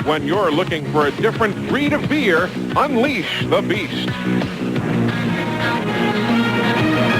When you're looking for a different breed of beer, unleash the beast.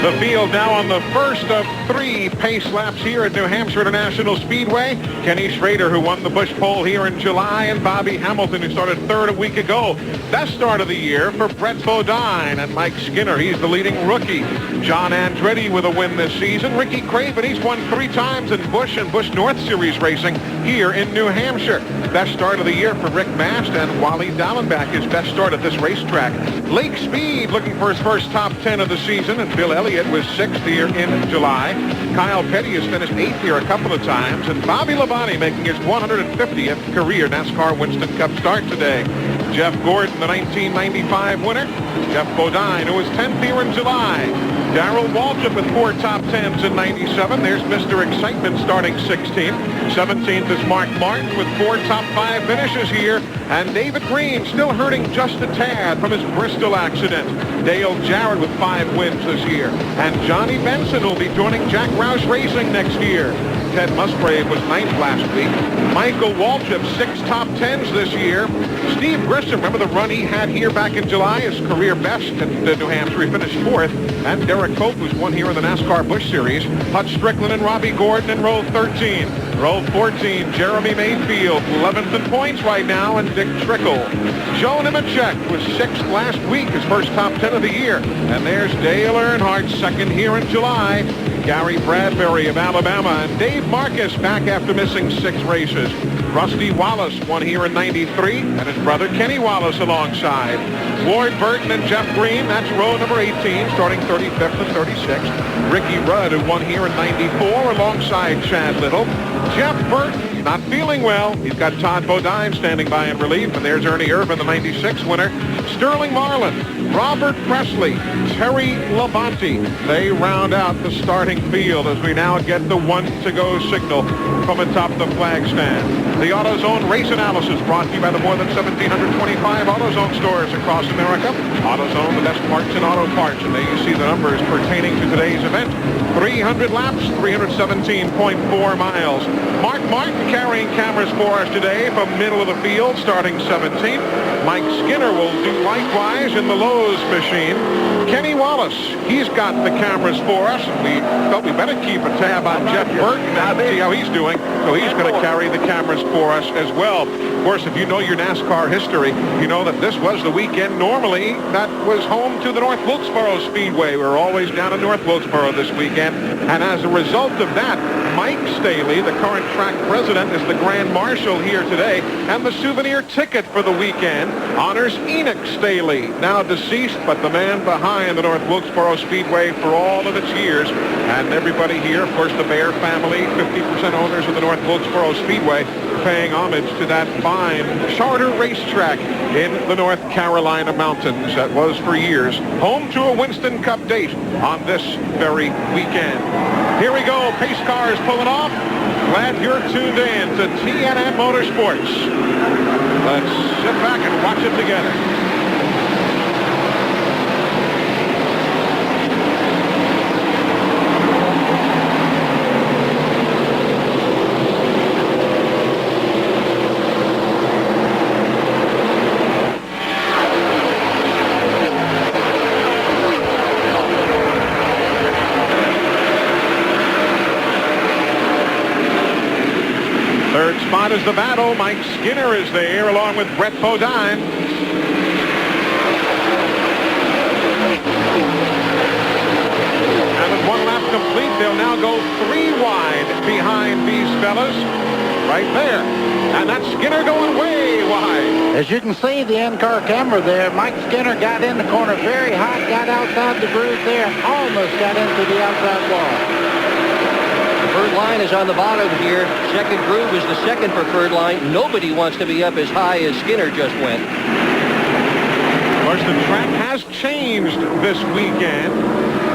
The field now on the first of 3 pace laps here at New Hampshire International Speedway. Kenny Schrader, who won the Busch Pole here in July, and Bobby Hamilton, who started third a week ago. Best start of the year for Brett Bodine and Mike Skinner. He's the leading rookie. John Andretti with a win this season. Ricky Craven, he's won 3 times in Busch and Busch North Series racing here in New Hampshire. Best start of the year for Rick Mast and Wally Dallenbach, his best start at this racetrack. Lake Speed looking for his first top 10 of the season, and Bill Elliott was 6th here in July. Kyle Petty has finished 8th here a couple of times, and Bobby Labonte making his 150th career NASCAR Winston Cup start today. Jeff Gordon, the 1995 winner. Jeff Bodine, who was 10th here in July. Darrell Waltrip with 4 top 10s in 97. There's Mr. Excitement starting 16th. 17th is Mark Martin with 4 top 5 finishes here. And David Green still hurting just a tad from his Bristol accident. Dale Jarrett with 5 wins this year. And Johnny Benson will be joining Jack Roush Racing next year. Ted Musgrave was 9th last week. Michael Waltrip, 6 top 10s this year. Steve Grissom, remember the run he had here back in July, his career best at New Hampshire. He finished 4th. And Derek Cope, who's won here in the NASCAR Busch Series. Hutch Strickland and Robbie Gordon in row 13. Row 14, Jeremy Mayfield, 11th in points right now, and Dick Trickle. Joe Nemechek was 6th last week, his first top 10 of the year. And there's Dale Earnhardt, 2nd here in July. Gary Bradbury of Alabama, and Dave Marcus back after missing 6 races. Rusty Wallace won here in 93, and his brother Kenny Wallace alongside. Ward Burton and Jeff Green, that's row number 18, starting 35th and 36th. Ricky Rudd, who won here in 94 alongside Chad Little. Jeff Burton, not feeling well. He's got Todd Bodine standing by in relief, and there's Ernie Irvin, the 96 winner. Sterling Marlin, Robert Presley, Terry Labonte. They round out the starting field as we now get the 1 to go signal from atop the flag stand. The AutoZone race analysis brought to you by the more than 1,725 AutoZone stores across America. AutoZone, the best parts in auto parts. And there you see the numbers pertaining to today's event. 300 laps, 317.4 miles. Mark Martin carrying cameras for us today from middle of the field, starting 17th. Mike Skinner will do likewise in the Lowe's machine. Kenny Wallace, he's got the cameras for us. We felt we better keep a tab on Jeff Burton and see how he's doing. So he's going to carry the cameras for us as well. Of course, if you know your NASCAR history, you know that this was the weekend normally that was home to the North Wilksboro Speedway. We're always down in North Wilkesboro this weekend. And as a result of that, Mike Staley, the current track president, is the grand marshal here today. And the souvenir ticket for the weekend honors Enoch Staley, now deceased, but the man behind the North Wilkesboro Speedway for all of its years. And everybody here, of course, the Bear family, 50% owners of the North Wilkesboro Speedway, paying homage to that fine charter racetrack in the North Carolina mountains that was for years home to a Winston Cup date on this very weekend. Here we go. Pace cars pulling off. Glad you're tuned in to TNN Motorsports. Let's sit back and watch it together. Third spot is the battle. Mike Skinner is there along with Brett Bodine. And with 1 lap complete, they'll now go 3 wide behind these fellas right there. And that's Skinner going way wide. As you can see, the in-car camera there, Mike Skinner got in the corner very hot, got outside the groove there, and almost got into the outside wall. Preferred line is on the bottom here. Second groove is the second preferred line. Nobody wants to be up as high as Skinner just went. Of course, the track has changed this weekend.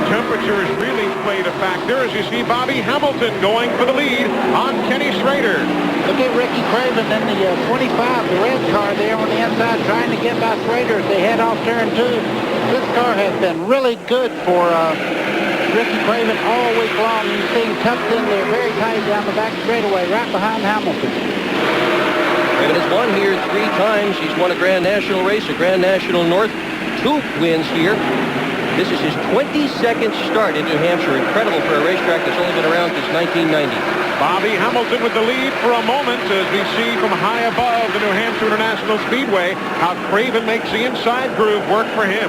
Temperatures really played a factor as you see Bobby Hamilton going for the lead on Kenny Schrader. Look at Ricky Craven in the 25, the red car there on the inside, trying to get by Schrader as they head off turn 2. This car has been really good for Ricky Craven all week long. You see him tucked in there very tight down the back straightaway right behind Hamilton. Craven has won here 3 times. He's won a Grand National race, a Grand National North, 2 wins here. This is his 22nd start in New Hampshire. Incredible for a racetrack that's only been around since 1990. Bobby Hamilton with the lead for a moment as we see from high above the New Hampshire International Speedway how Craven makes the inside groove work for him.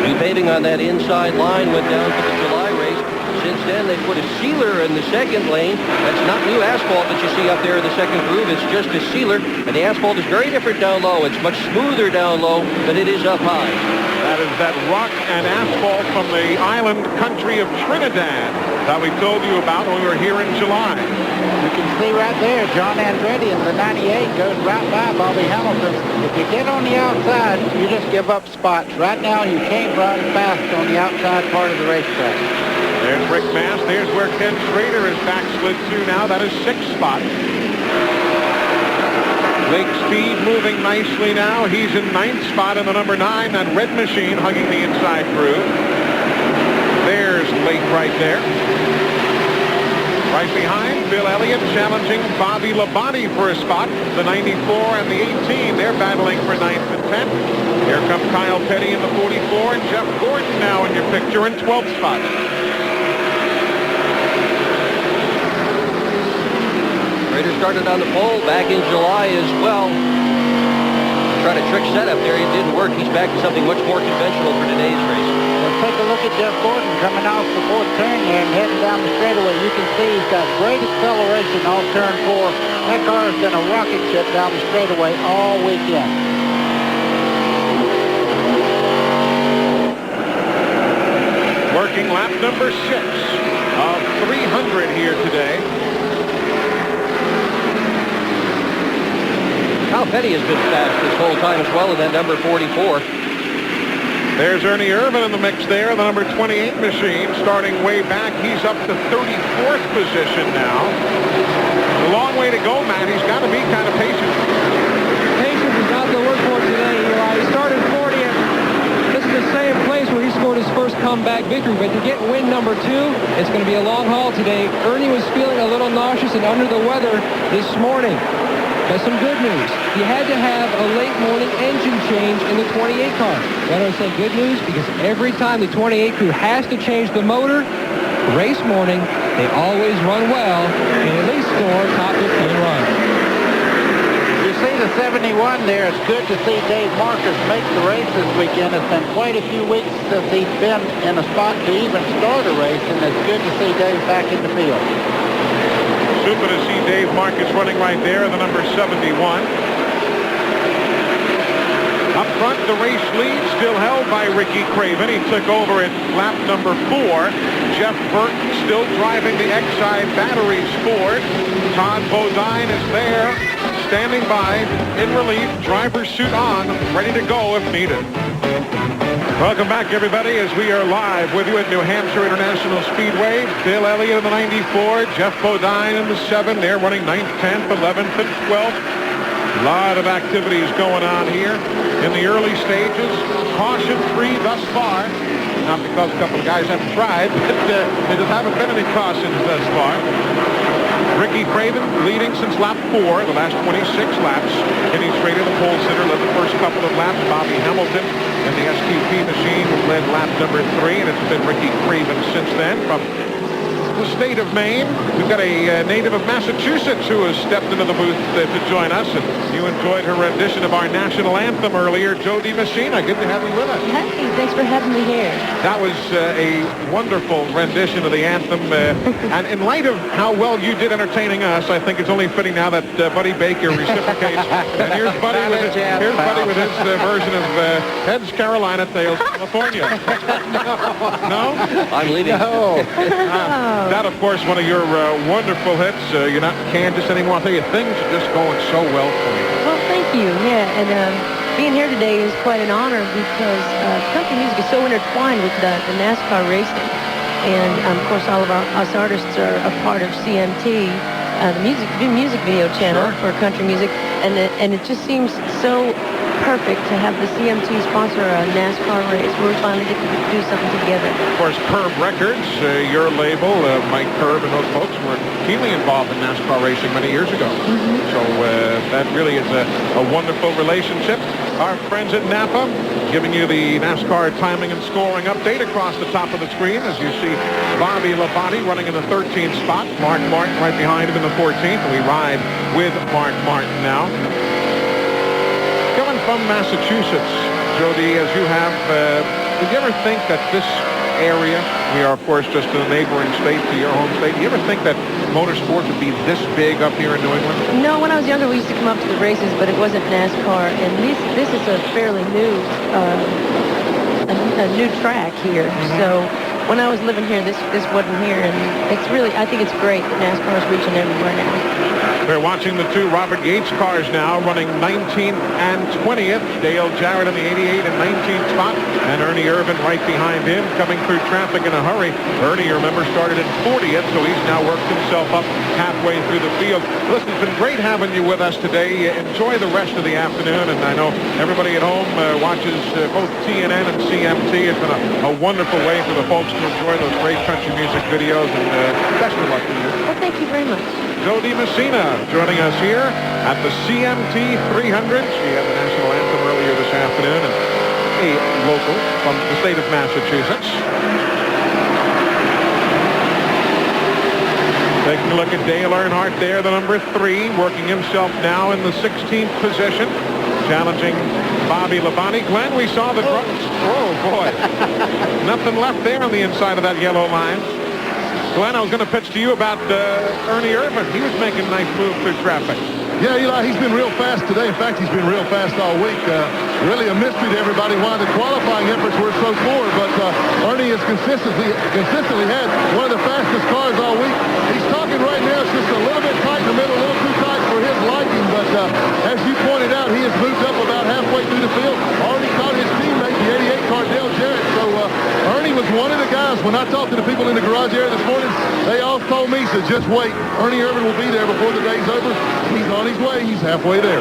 New paving on that inside line went down for the July race. Since then, they put a sealer in the second lane. That's not new asphalt that you see up there in the second groove. It's just a sealer, and the asphalt is very different down low. It's much smoother down low than it is up high. That is that rock and asphalt from the island country of Trinidad that we told you about when we were here in July. You can see right there, John Andretti in the 98 goes right by Bobby Hamilton. If you get on the outside, you just give up spots. Right now, you can't run fast on the outside part of the racetrack. There's Rick Mast. There's where Ken Schrader is backslid to now. That is 6th spot. Lake Speed moving nicely now. He's in 9th spot in the number 9. That red machine hugging the inside groove. There's Lake right there. Right behind, Bill Elliott challenging Bobby Labonte for a spot. The 94 and the 18, they're battling for 9th and 10th. Here comes Kyle Petty in the 44, and Jeff Gordon now in your picture in 12th spot. Schrader started on the pole back in July as well. Tried a trick setup there. It didn't work. He's back to something much more conventional for today's race. Let's take a look at Jeff Gordon coming off the 4th turn here and heading down the straightaway. You can see he's got great acceleration off turn 4. That car has been a rocket ship down the straightaway all weekend. Working lap number 6 of 300 here today. Kyle Petty has been fast this whole time as well in that number 44. There's Ernie Irvin in the mix there, the number 28 machine, starting way back. He's up to 34th position now. A long way to go, Matt. He's got to be kind of patient. Patience is not the word for it today, Eli. He started 40th. This is the same place where he scored his first comeback victory, but to get win number 2, it's going to be a long haul today. Ernie was feeling a little nauseous and under the weather this morning. But some good news. He had to have a late morning engine change in the 28 car. Why do I say good news? Because every time the 28 crew has to change the motor, race morning, they always run well and at least score top 15 runs. You see the 71 there. It's good to see Dave Marcus make the race this weekend. It's been quite a few weeks since he's been in a spot to even start a race, and it's good to see Dave back in the field. Super to see Dave Marcus running right there, the number 71. Up front, the race lead still held by Ricky Craven. He took over at lap number 4. Jeff Burton still driving the Exide Batteries Ford. Todd Bodine is there, standing by in relief, driver's suit on, ready to go if needed. Welcome back, everybody, as we are live with you at New Hampshire International Speedway. Bill Elliott in the 94, Jeff Bodine in the 7. They're running 9th, 10th, 11th, and 12th. A lot of activities going on here in the early stages. Caution free thus far. Not because a couple of guys haven't tried, but there just haven't been any cautions thus far. Ricky Craven leading since lap 4, the last 26 laps. Kenny Schrader, the pole sitter, led the first couple of laps. Bobby Hamilton and the STP machine led lap number 3, and it's been Ricky Craven since then. From the state of Maine, we've got a native of Massachusetts who has stepped into the booth to join us, and you enjoyed her rendition of our national anthem earlier. Jody Messina, good to have you with us. Hey, thanks for having me here. That was a wonderful rendition of the anthem, and in light of how well you did entertaining us, I think it's only fitting now that Buddy Baker reciprocates. And here's Buddy with his version of Heads Carolina, Tails California. No? I'm leaving. No. That, of course, one of your wonderful hits. You're not Kansas anymore. I tell you, things are just going so well for you. Well, thank you. Yeah, and being here today is quite an honor because country music is so intertwined with the NASCAR racing. And, of course, all of us artists are a part of CMT, the music video channel for country music. and it just seems so perfect to have the CMT sponsor a NASCAR race. We're finally getting to do something together. Of course, Curb Records, your label, Mike Curb and those folks were keenly involved in NASCAR racing many years ago. So that really is a wonderful relationship. Our friends at Napa giving you the NASCAR timing and scoring update across the top of the screen as you see Bobby Labonte running in the 13th spot. Mark Martin right behind him in the 14th. And we ride with Mark Martin now. Coming from Massachusetts, Jody, as you have, did you ever think that this area, we are of course just in a neighboring state to your home state, do you ever think that motorsport would be this big up here in New England? No, when I was younger we used to come up to the races, but it wasn't NASCAR, and this is a fairly new a new track here. So when I was living here, this wasn't here, and it's really, I think it's great that NASCAR is reaching everywhere now. We're watching the two Robert Yates cars now running 19th and 20th. Dale Jarrett in the 88 and 19th spot, and Ernie Irvan right behind him, coming through traffic in a hurry. Ernie, you remember, started in 40th, so he's now worked himself up halfway through the field. Listen, it's been great having you with us today. Enjoy the rest of the afternoon, and I know everybody at home watches both TNN and CMT. It's been a wonderful way for the folks to enjoy those great country music videos, and best of luck to you. Well, thank you very much. Jody Messina joining us here at the CMT 300. She had the national anthem earlier this afternoon, and a local from the state of Massachusetts. Taking a look at Dale Earnhardt there, the number 3, working himself now in the 16th position, challenging Bobby Labonte. Glenn, we saw the... Oh, boy. Nothing left there on the inside of that yellow line. Glenn, I was going to pitch to you about Ernie Irvan. He was making nice moves through traffic. Yeah, Eli, he's been real fast today. In fact, he's been real fast all week. Really a mystery to everybody why the qualifying efforts were so poor, but Ernie has consistently had one of the fastest cars all week. He's talking right now. It's just a little bit tight in the middle, a little too tight for his liking, but as you pointed out, he has moved up about halfway through the field. Already caught his teammate, the 88 car, Dale Jarrett. So Ernie was one of the guys. When I talked to the people in the garage area this morning, they all told me, said, just wait. Ernie Irvan will be there before the day's over. He's on his way. He's halfway there.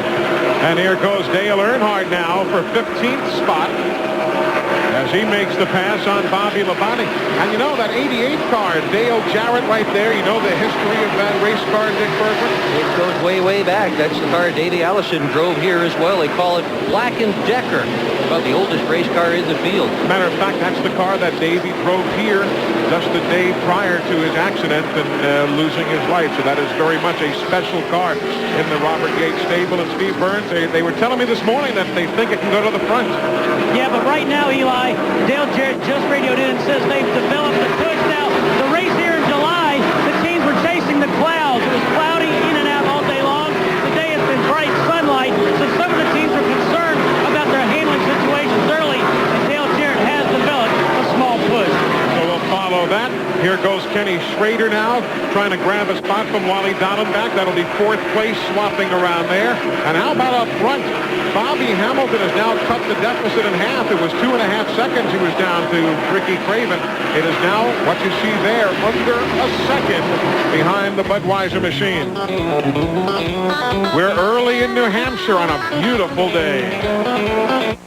And here goes Dale Earnhardt now for 15th spot as he makes the pass on Bobby Labonte. And you know that 88 car, Dale Jarrett right there, you know the history of that race car, Dick Berggren? It goes way, way back. That's the car Davey Allison drove here as well. They call it Black & Decker. About the oldest race car in the field. Matter of fact, that's the car that Davey drove here just the day prior to his accident and losing his life. So that is very much a special car in the Robert Yates stable. And Steve Burns, they were telling me this morning that they think it can go to the front. Yeah, but right now, Eli, Dale Jarrett just radioed in and says they've developed the push. Now, the race here in July, the teams were chasing the clouds. It was cloudy in and out all day long. Today it's been bright sunlight, so some of the teams are concerned about their handling situations early, and Dale Jarrett has developed a small push. So we'll follow that. Here goes Kenny Schrader now, trying to grab a spot from Wally Dallenbach. That'll be 4th place, swapping around there. And how about up front? Bobby Hamilton has now cut the deficit in half. It was 2.5 seconds he was down to Ricky Craven. It is now, what you see there, under a second behind the Budweiser machine. We're early in New Hampshire on a beautiful day.